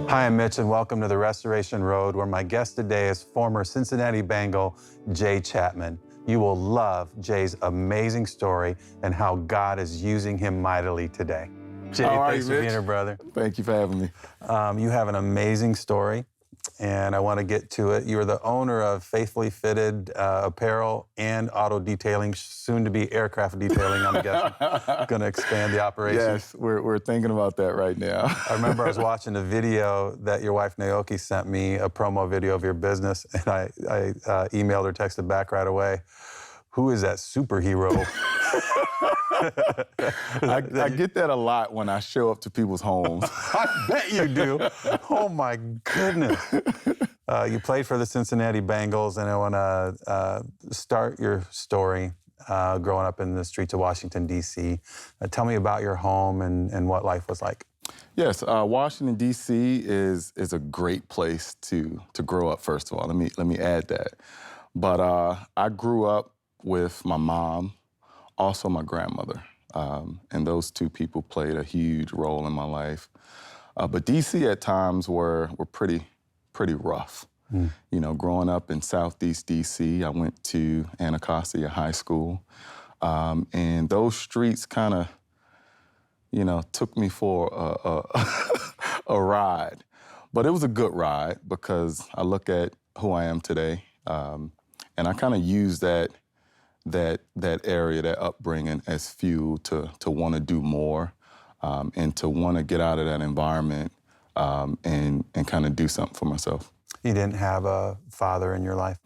Hi, I'm Mitch, and welcome to the Restoration Road, where my guest today is former Cincinnati Bengal Jay Chapman. You will love Jay's amazing story and how God is using him mightily today. Jay, thanks for being here, brother. Thank you for having me. You have an amazing story, and I want to get to it. You're the owner of Faithfully Fitted Apparel and Auto Detailing, soon to be aircraft detailing, I'm guessing. Going to expand the operation. Yes, we're thinking about that right now. I remember I was watching a video that your wife Naoki sent me, a promo video of your business, and I emailed or texted back right away. Who is that superhero? I get that a lot when I show up to people's homes. I bet you do. Oh my goodness. You played for the Cincinnati Bengals, and I want to start your story growing up in the streets of Washington, D.C. Tell me about your home and what life was like. Yes, Washington, D.C. is a great place to grow up, first of all. Let me add that. But I grew up with my mom, also my grandmother. And those two people played a huge role in my life. But D.C. at times were pretty rough. You know, growing up in Southeast D.C., I went to Anacostia High School. And those streets kind of, you know, took me for a ride. But it was a good ride because I look at who I am today, and I kind of use that area, that upbringing, as fuel to want to do more, and to want to get out of that environment and kind of do something for myself. You didn't have a father in your life?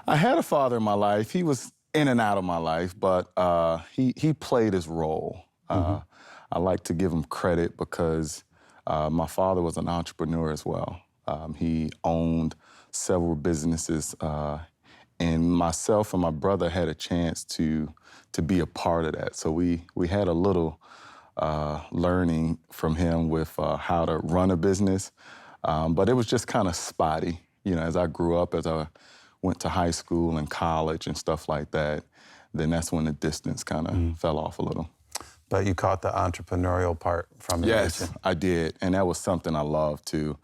I had a father in my life. He was in and out of my life, but he played his role. I like to give him credit because my father was an entrepreneur as well. He owned several businesses, and myself and my brother had a chance to be a part of that. So we had a little learning from him with how to run a business, but it was just kind of spotty. You know, as I grew up, as I went to high school and college and stuff like that, then that's when the distance kind of fell off a little. But you caught the entrepreneurial part from it. Yes, I did, and that was something I loved too.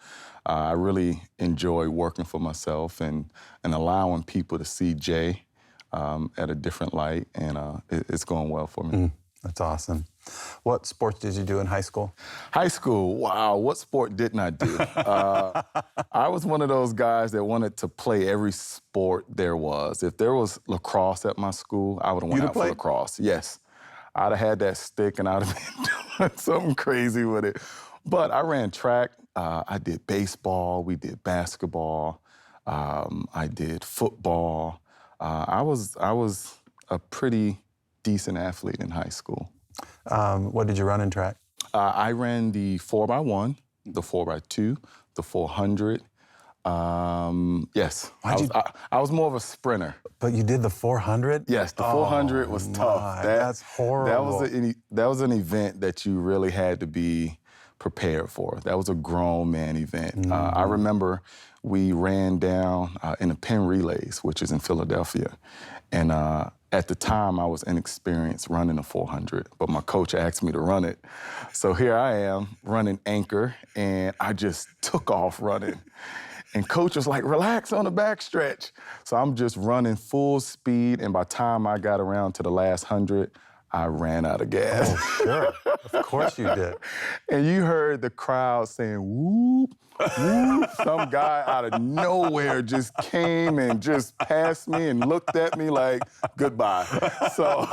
I really enjoy working for myself and allowing people to see Jay at a different light, and it's going well for me. That's awesome. What sports did you do in high school? High school, wow, what sport didn't I do? I was one of those guys that wanted to play every sport there was. If there was lacrosse at my school, I would have went out for lacrosse. Yes, I'd have had that stick and I'd have been doing something crazy with it. But I ran track. I did baseball. We did basketball. I did football. I was a pretty decent athlete in high school. What did you run in track? I ran the 4x1, the 4x2, the 400. Yes, I was more of a sprinter. But you did the 400? Yes, the 400 was tough. That's horrible. That was an event that you really had to be prepared for. That was a grown man event. I remember we ran down in the Penn Relays, which is in Philadelphia. And at the time, I was inexperienced running a 400, but my coach asked me to run it. So here I am running anchor, and I just took off running. And coach was like, relax on the backstretch. So I'm just running full speed, and by the time I got around to the last 100, I ran out of gas. Oh, sure. Of course you did. And you heard the crowd saying, whoop, whoop. Some guy out of nowhere just came and just passed me and looked at me like, goodbye. So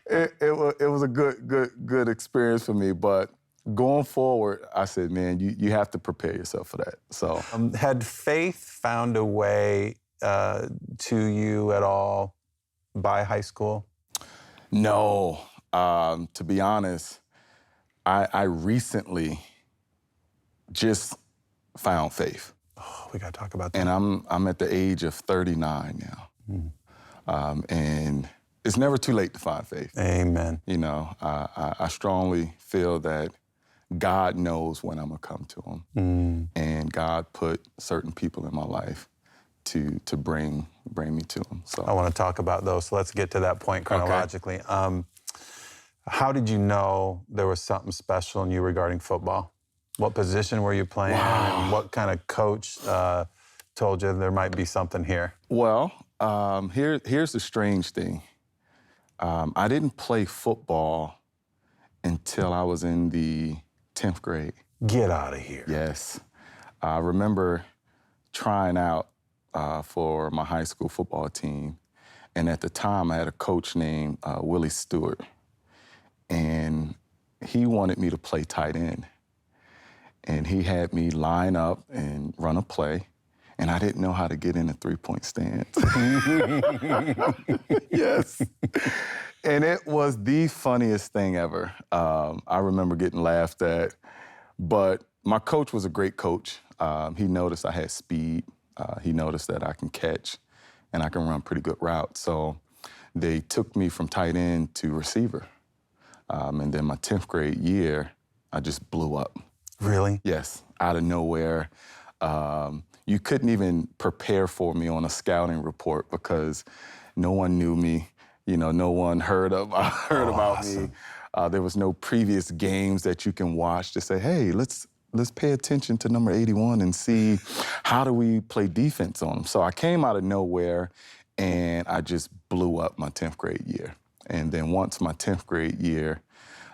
it was a good experience for me. But going forward, I said, man, you have to prepare yourself for that. So had faith found a way to you at all by high school? No. To be honest, I recently just found faith. Oh, we got to talk about that. And I'm at the age of 39 now. And it's never too late to find faith. Amen. You know, I strongly feel that God knows when I'm going to come to him. And God put certain people in my life to bring me to him. So I want to talk about those. So let's get to that point chronologically. Okay. How did you know there was something special in you regarding football? What position were you playing, and what kind of coach told you there might be something here? Well, here's the strange thing. I didn't play football until I was in the 10th grade. Get out of here. Yes. I remember trying out for my high school football team. And at the time, I had a coach named Willie Stewart. And he wanted me to play tight end. And he had me line up and run a play. And I didn't know how to get in a three-point stance. Yes. And it was the funniest thing ever. I remember getting laughed at. But my coach was a great coach. He noticed I had speed. He noticed that I can catch and I can run pretty good routes. So they took me from tight end to receiver. And then my 10th grade year, I just blew up. Really? Yes, out of nowhere. You couldn't even prepare for me on a scouting report because no one knew me. You know, no one heard about me. There was no previous games that you can watch to say, hey, let's pay attention to number 81 and see how do we play defense on him. So I came out of nowhere and I just blew up my 10th grade year. And then once my 10th grade year,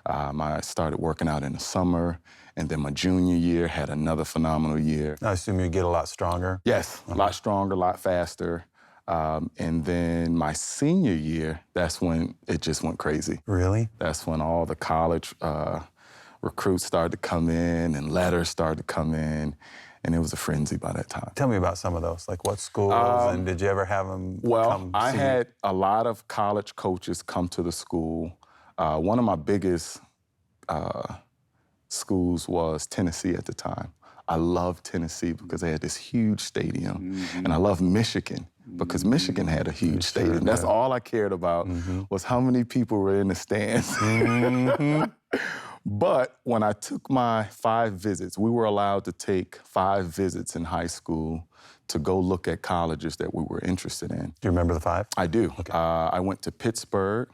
I started working out in the summer. And then my junior year had another phenomenal year. I assume you get a lot stronger? Yes, a lot stronger, a lot faster. And then my senior year, that's when it just went crazy. Really? That's when all the college recruits started to come in and letters started to come in. And it was a frenzy by that time. Tell me about some of those. Like what schools, and did you ever have them come I see had a lot of college coaches come to the school. One of my biggest schools was Tennessee at the time. I loved Tennessee because they had this huge stadium. And I loved Michigan because Michigan had a huge stadium. That's all I cared about was how many people were in the stands. But when I took my 5 visits, we were allowed to take 5 visits in high school to go look at colleges that we were interested in. Do you remember the 5? I do. Okay. I went to Pittsburgh.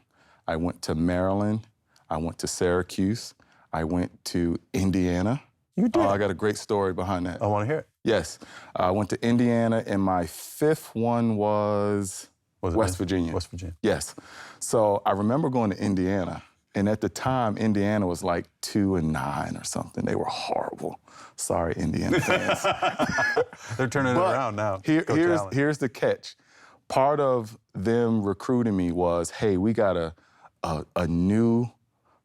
I went to Maryland. I went to Syracuse. I went to Indiana. You did? I got a great story behind that. I want to hear it. Yes. I went to Indiana, and my 5th one was West Virginia. West Virginia. Yes. So I remember going to Indiana, and at the time, Indiana was like 2-9 or something. They were horrible. Sorry, Indiana fans. They're turning it around now. Here's the catch. Part of them recruiting me was, hey, we got a new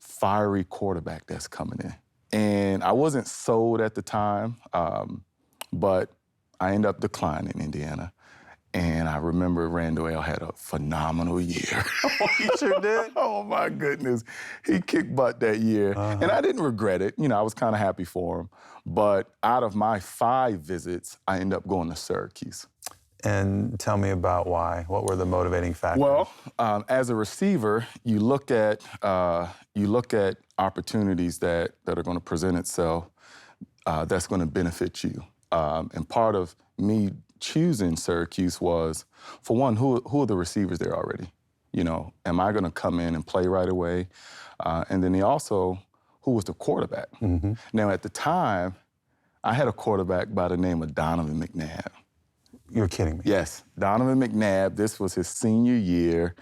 fiery quarterback that's coming in. And I wasn't sold at the time, but I ended up declining in Indiana. And I remember Randall had a phenomenal year. Oh, he sure did? Oh, my goodness. He kicked butt that year. And I didn't regret it. You know, I was kind of happy for him. But out of my 5 visits, I ended up going to Syracuse. And tell me about why. What were the motivating factors? Well, as a receiver, you look at opportunities that are going to present itself that's going to benefit you. And part of me choosing Syracuse was, for one, who are the receivers there already? You know, am I going to come in and play right away? And then who was the quarterback? Now, at the time, I had a quarterback by the name of Donovan McNabb. You're kidding me. Yes, Donovan McNabb. This was his senior year.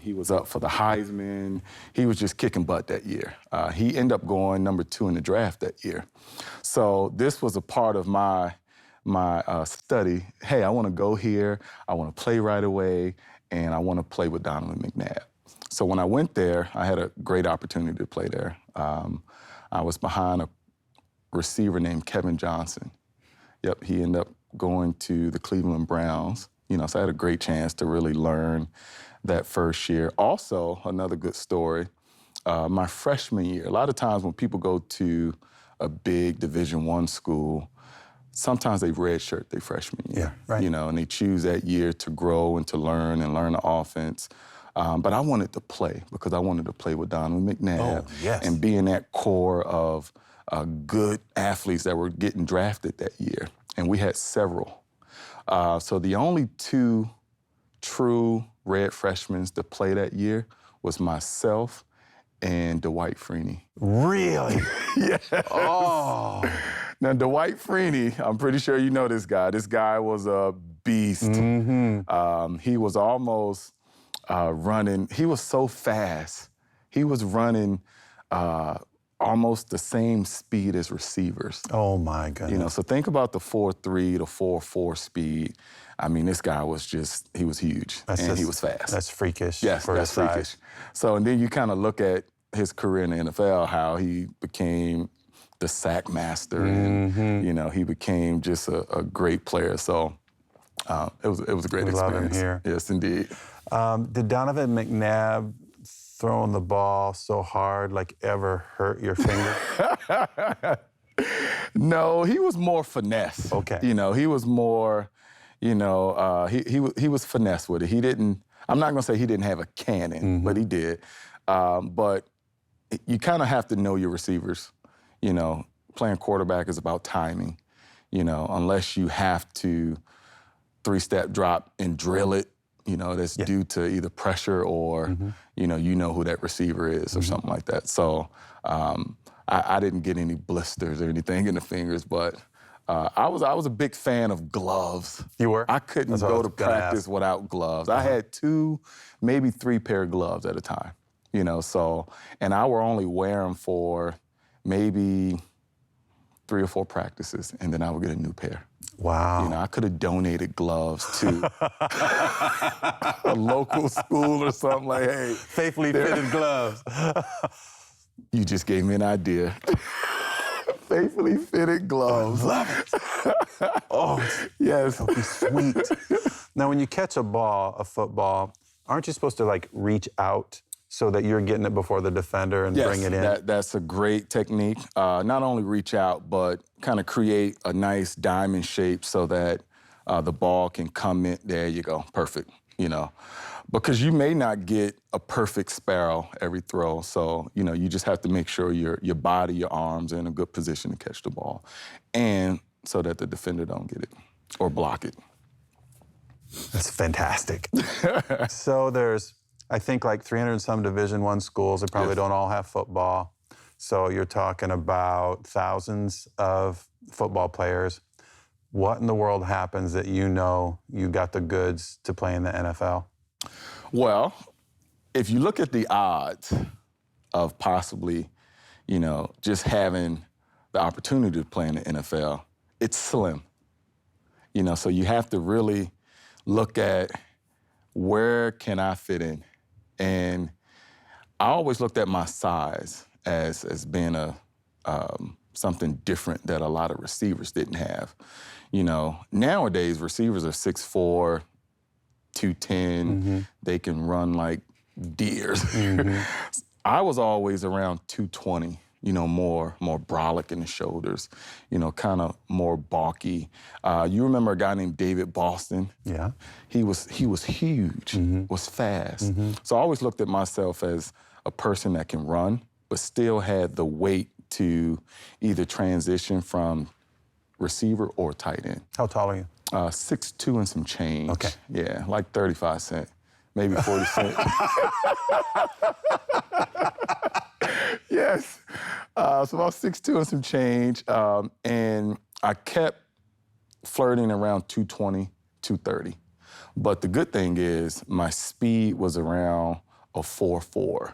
He was up for the Heisman. He was just kicking butt that year. He ended up going number 2 in the draft that year. So this was a part of my study. Hey, I want to go here. I want to play right away, and I want to play with Donovan McNabb. So when I went there, I had a great opportunity to play there. I was behind a receiver named Kevin Johnson. Yep, he ended up going to the Cleveland Browns. You know, so I had a great chance to really learn that first year. Also, another good story, my freshman year. A lot of times when people go to a big Division I school, sometimes they redshirt their freshman year. Yeah, right. You know, and they choose that year to grow and to learn the offense. But I wanted to play because I wanted to play with Donovan McNabb and be in that core of good athletes that were getting drafted that year. And we had several. So the only 2 true red freshmen to play that year was myself and Dwight Freeney. Really? Yeah. Oh. Now, Dwight Freeney, I'm pretty sure you know this guy. This guy was a beast. He was almost running. He was so fast. He was running almost the same speed as receivers. Oh, my goodness. You know, so think about the 4.3 to 4.4 speed. I mean, this guy was he was huge, and he was fast. That's freakish. Yes, for that's his size. freakish. So, and then you kind of look at his career in the NFL, how he became the sack master, and, you know, he became just a great player. So it was a great experience. Love him here. Yes, indeed. Did Donovan McNabb throwing the ball so hard ever hurt your finger? No, he was more finesse. Okay. You know, he was more, you know, he was finesse with it. He didn't, I'm not gonna say he didn't have a cannon, but he did. But you kind of have to know your receivers. You know, playing quarterback is about timing, you know, unless you have to 3-step drop and drill it, you know, that's due to either pressure or, you know who that receiver is or something like that. So I didn't get any blisters or anything in the fingers, but I was a big fan of gloves. You were? I couldn't go to practice without gloves. I had 2, maybe 3 pair of gloves at a time, you know, so, and I would only wear them for maybe 3 or 4 practices, and then I would get a new pair. Wow. You know, I could have donated gloves to a local school or something like, hey. Faithfully fitted gloves. You just gave me an idea. Faithfully fitted gloves. I love it. Oh, yes. that'll be sweet. Now, when you catch a football, aren't you supposed to reach out so that you're getting it before the defender and bring it in? That's a great technique. Not only reach out, but kind of create a nice diamond shape so that the ball can come in. There you go, perfect, you know. Because you may not get a perfect sparrow every throw, so, you know, you just have to make sure your body, your arms are in a good position to catch the ball, and so that the defender don't get it or block it. That's fantastic. So there's, I think, 300 and some Division I schools. They probably don't all have football. So you're talking about thousands of football players. What in the world happens that you know you got the goods to play in the NFL? Well, if you look at the odds of possibly, you know, just having the opportunity to play in the NFL, it's slim. You know, so you have to really look at where can I fit in. And I always looked at my size as being something different that a lot of receivers didn't have. You know, nowadays receivers are 6'4", 210. They can run like deers. I was always around 220. You know, more brolic in the shoulders. You know, kind of more bulky. You remember a guy named David Boston? Yeah. He was huge, was fast. So I always looked at myself as a person that can run, but still had the weight to either transition from receiver or tight end. How tall are you? 6'2" and some change. Okay. Yeah, like 35 cents, maybe 40 cents. Yes. So about 6'2" and some change. And I kept flirting around 220, 230. But the good thing is my speed was around a 4.4,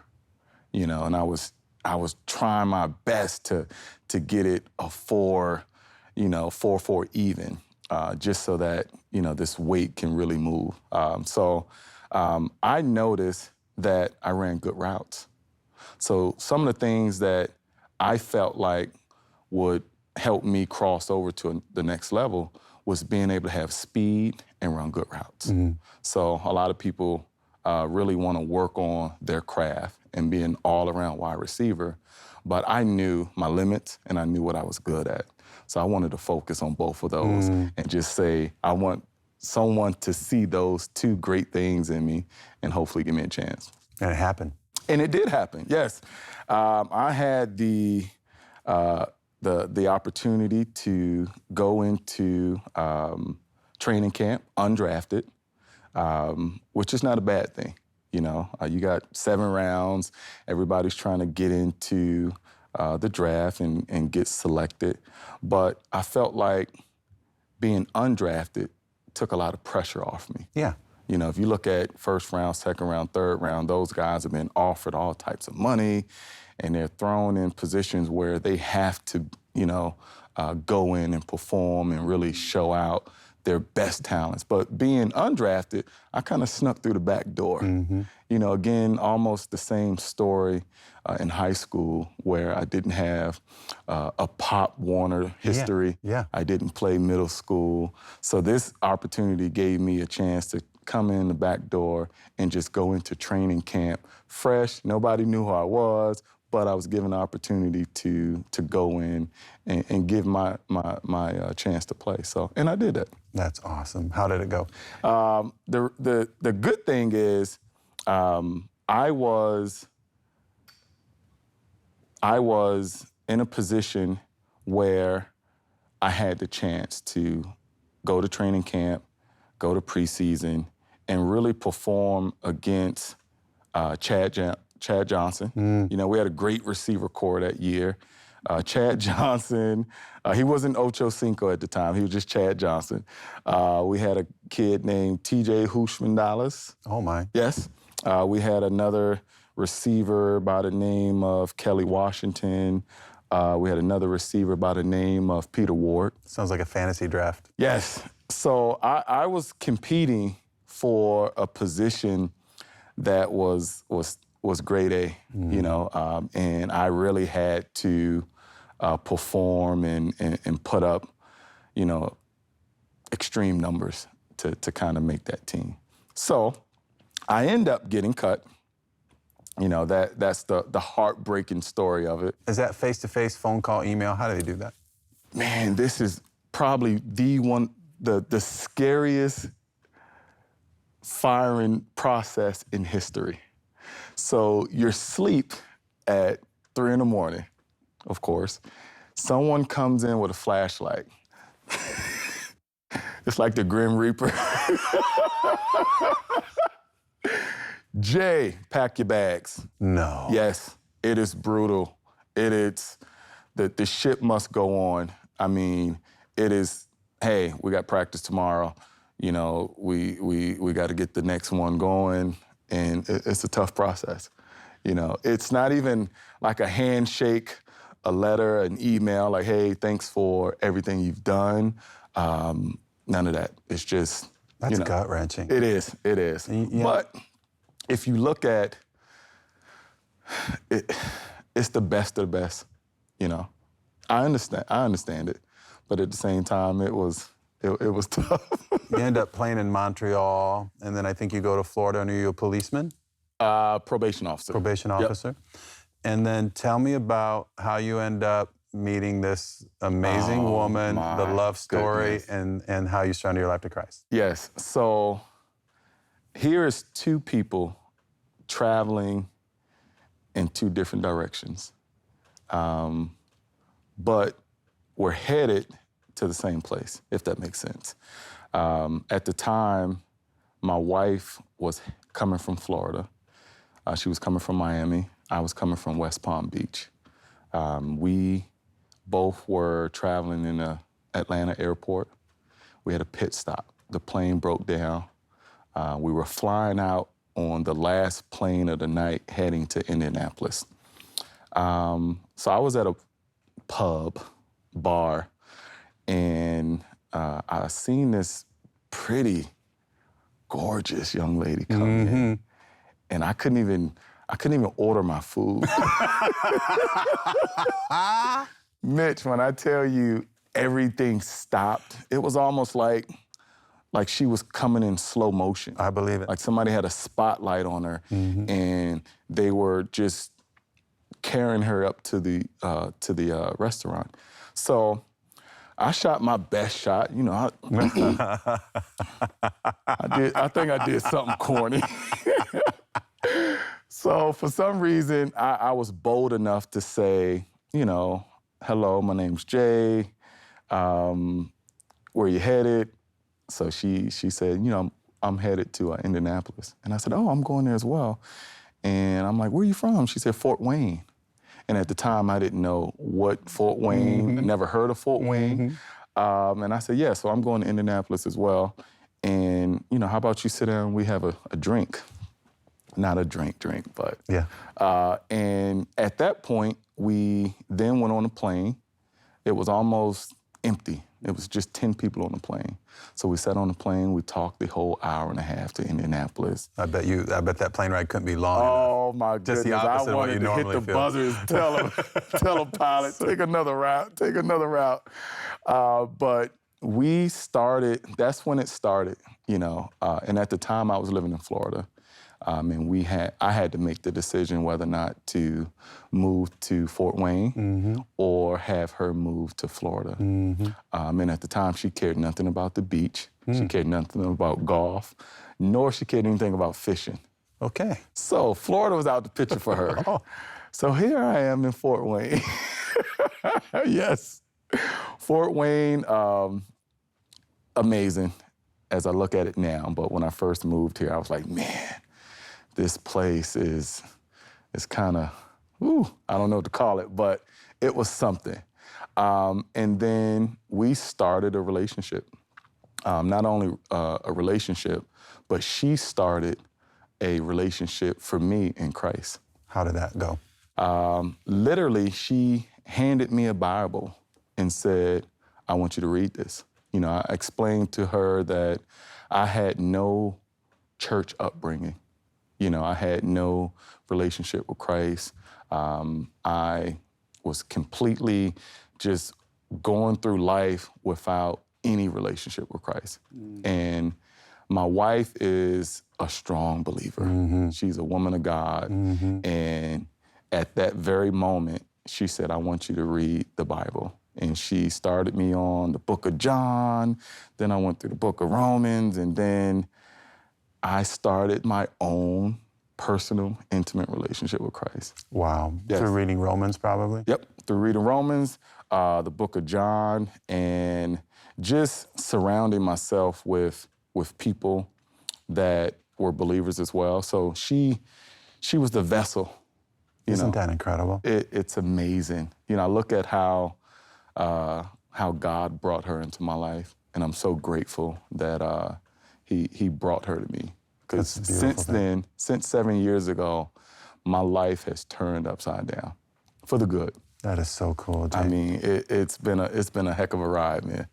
you know, and I was trying my best to get it a 4, you know, 4.4 even, just so that, you know, this weight can really move. So I noticed that I ran good routes. So some of the things that I felt like would help me cross over to the next level was being able to have speed and run good routes. So a lot of people really want to work on their craft and be an all-around wide receiver, but I knew my limits and I knew what I was good at. So I wanted to focus on both of those and just say, I want someone to see those 2 great things in me and hopefully give me a chance. And it happened. And it did happen, yes. I had the opportunity to go into training camp undrafted, which is not a bad thing. You got 7 rounds. Everybody's trying to get into the draft and get selected. But I felt like being undrafted took a lot of pressure off me. Yeah. If you look at first round, second round, third round, those guys have been offered all types of money, and they're thrown in positions where they have to, go in and perform and really show out their best talents. But being undrafted, I kind of snuck through the back door. Again, almost the same story in high school where I didn't have a Pop Warner history. Yeah. I didn't play middle school. So this opportunity gave me a chance to come in the back door and just go into training camp fresh. Nobody knew who I was, but I was given the opportunity to go in and give my chance to play. So, and I did that. That's awesome. How did it go? The good thing is, I was in a position where I had the chance to go to training camp, go to preseason, and really perform against Chad Johnson. We had a great receiver core that year. Chad Johnson, he wasn't Ocho Cinco at the time. He was just Chad Johnson. We had a kid named T.J. Houshmandalas. Oh, my. Yes. We had another receiver by the name of Kelly Washington. We had another receiver by the name of Peter Ward. Sounds like a fantasy draft. Yes. So I was competing for a position that was grade A, and I really had to perform and put up, extreme numbers to kind of make that team. So I end up getting cut. That's the heartbreaking story of it. Is that face-to-face, phone call, email? How do they do that? Man, this is probably the scariest firing process in history. So you're asleep at 3 a.m, of course. Someone comes in with a flashlight. It's like the Grim Reaper. Jay, pack your bags. No. Yes, it is brutal. The ship must go on. I mean, it is, hey, we got practice tomorrow. We got to get the next one going, and it's a tough process. It's not even like a handshake, a letter, an email, like, hey, thanks for everything you've done. None of that. It's just, That's gut-wrenching. It is. Yeah. But if you look at it, it's the best of the best, I understand it, but at the same time, it was tough. You end up playing in Montreal, and then I think you go to Florida, and are you a policeman? Probation officer. Probation officer. Yep. And then tell me about how you end up meeting this amazing woman, the love story, and how you surrender your life to Christ. Yes. So here is 2 people traveling in 2 different directions. But we're headed to the same place, if that makes sense. At the time, my wife was coming from Florida. She was coming from Miami. I was coming from West Palm Beach. We both were traveling in the Atlanta airport. We had a pit stop. The plane broke down. We were flying out on the last plane of the night heading to Indianapolis. So I was at a bar, and I seen this pretty gorgeous young lady come in, and I couldn't even order my food. Mitch, when I tell you everything stopped, it was almost like she was coming in slow motion. I believe it. Like somebody had a spotlight on her, and they were just carrying her up to the restaurant. So I shot my best shot. I think I did something corny. So for some reason, I was bold enough to say, hello, my name's Jay. Where you headed? So she said, I'm headed to Indianapolis. And I said, oh, I'm going there as well. And I'm like, where are you from? She said, Fort Wayne. And at the time, I didn't know what Fort Wayne, I never heard of Fort Wayne. And I said, yeah, so I'm going to Indianapolis as well. And, you know, how about you sit down and we have a drink? Not a drink, but. Yeah. And at that point, we then went on a plane. It was almost empty. It was just 10 people on the plane. So we sat on the plane, we talked the whole hour and a half to Indianapolis. I bet that plane ride couldn't be long enough. Oh my Just goodness, the opposite I of what wanted you to hit normally the feel. buzzers, tell a pilot, take another route. But we started, that's when it started, you know. And at the time I was living in Florida. And I had to make the decision whether or not to move to Fort Wayne or have her move to Florida. And at the time, she cared nothing about the beach. She cared nothing about golf, nor she cared anything about fishing. Okay. So Florida was out the picture for her. So here I am in Fort Wayne. Yes. Fort Wayne, amazing as I look at it now. But when I first moved here, I was like, man, this place is kind of, I don't know what to call it, but it was something. And then we started a relationship. Not only a relationship, but she started a relationship for me in Christ. How did that go? Literally, she handed me a Bible and said, I want you to read this. You know, I explained to her that I had no church upbringing. You know, I had no relationship with Christ. I was completely just going through life without any relationship with Christ. And my wife is a strong believer. She's a woman of God. And at that very moment, she said, I want you to read the Bible. And she started me on the book of John. Then I went through the book of Romans. And then I started my own personal, intimate relationship with Christ. Wow. Yes. Through reading Romans, probably? Yep, through reading Romans, the book of John, and just surrounding myself with people that were believers as well. So she was the vessel. Isn't that incredible? It's amazing. You know, I look at how God brought her into my life, and I'm so grateful that he brought her to me. Because since then, since 7 years ago, my life has turned upside down for the good. That is so cool, Jay. I mean, it's been a heck of a ride, man.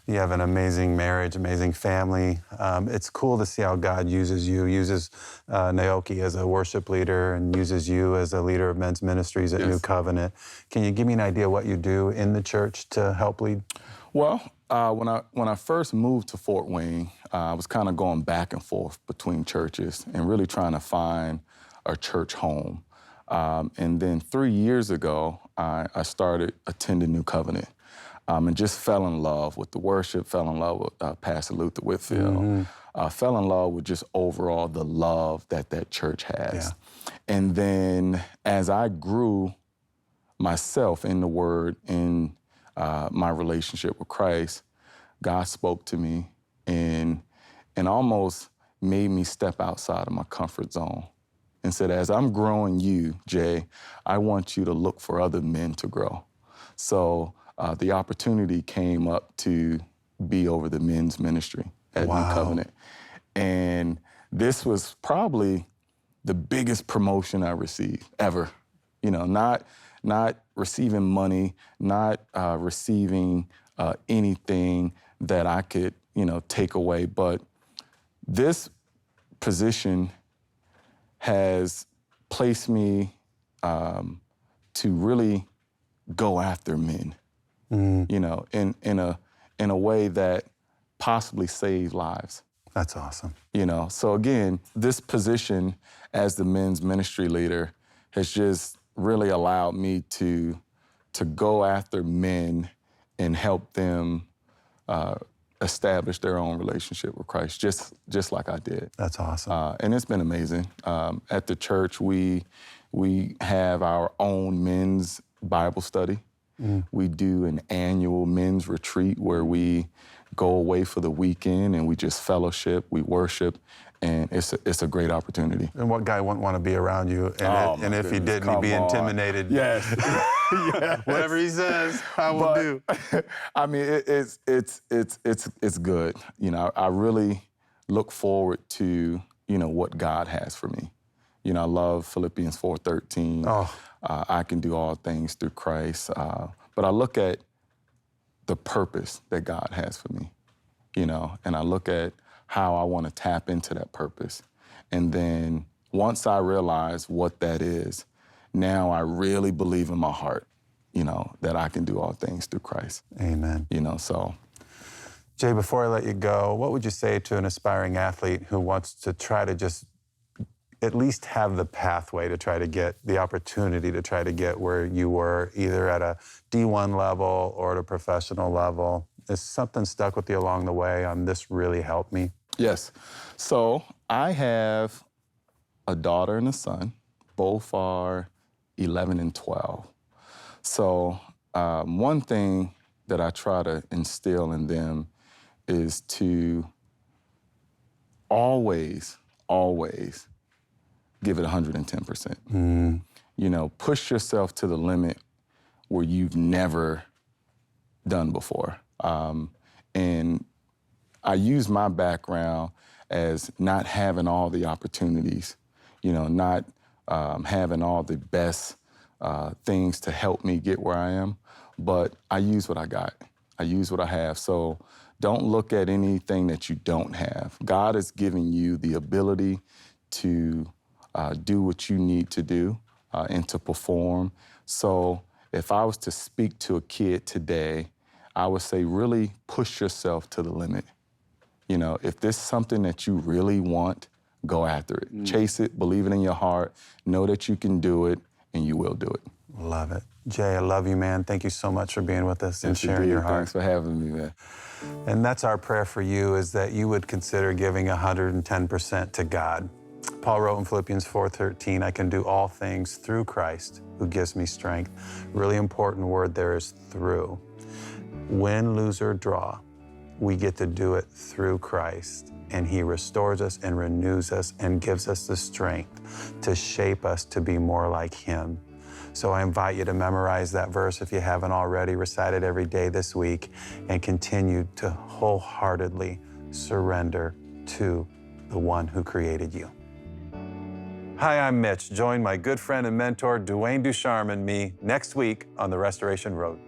You have an amazing marriage, amazing family. It's cool to see how God uses you, uses Naoki as a worship leader and uses you as a leader of men's ministries at New Covenant. Can you give me an idea what you do in the church to help lead? Well, when I first moved to Fort Wayne, I was kind of going back and forth between churches and really trying to find a church home. And then 3 years ago, I started attending New Covenant and just fell in love with the worship, fell in love with Pastor Luther Whitfield, fell in love with just overall the love that church has. Yeah. And then as I grew myself in the Word, in my relationship with Christ, God spoke to me and almost made me step outside of my comfort zone and said, as I'm growing you, Jay, I want you to look for other men to grow. So the opportunity came up to be over the men's ministry at New Covenant. And this was probably the biggest promotion I received ever. You know, not receiving money, not receiving anything that I could, take away. But this position has placed me to really go after men, in a way that possibly save lives. That's awesome. So again, this position as the men's ministry leader has just really allowed me to go after men and help them establish their own relationship with Christ, just like I did. That's awesome. And it's been amazing. At the church, we have our own men's Bible study. We do an annual men's retreat where we go away for the weekend and we just fellowship, we worship, and it's a great opportunity. And what guy wouldn't want to be around you? And, and if he didn't, he'd Come be on. intimidated. Yes. Yes. Whatever he says, I will do. I mean, it's good. You know, I really look forward to, you know, what God has for me. You know, I love Philippians 4:13. Oh. I can do all things through Christ. But I look at the purpose that God has for me, you know, and I look at how I want to tap into that purpose. And then once I realize what that is, now I really believe in my heart, you know, that I can do all things through Christ. Amen. You know, so. Jay, before I let you go, what would you say to an aspiring athlete who wants to try to just at least have the pathway to try to get the opportunity to try to get where you were, either at a D1 level or at a professional level? Is something stuck with you along the way on this really helped me? Yes. So I have a daughter and a son. Both are 11 and 12. So one thing that I try to instill in them is to always give it 110%. You know, push yourself to the limit where you've never done before. And I use my background as not having all the opportunities, you know, not having all the best things to help me get where I am, but I use what I got. I use what I have. So don't look at anything that you don't have. God is giving you the ability to do what you need to do and to perform. So if I was to speak to a kid today, I would say really push yourself to the limit. You know, if this is something that you really want, go after it. Chase it, believe it in your heart, know that you can do it, and you will do it. Love it. Jay, I love you, man. Thank you so much for being with us and sharing your heart. Thanks for having me, man. And that's our prayer for you, is that you would consider giving 110% to God. Paul wrote in Philippians 4:13, I can do all things through Christ who gives me strength. Really important word there is through. Win, lose, or draw, we get to do it through Christ. And he restores us and renews us and gives us the strength to shape us to be more like him. So I invite you to memorize that verse if you haven't already. Recite it every day this week and continue to wholeheartedly surrender to the one who created you. Hi, I'm Mitch. Join my good friend and mentor, Dwayne Ducharme, and me next week on the Restoration Road.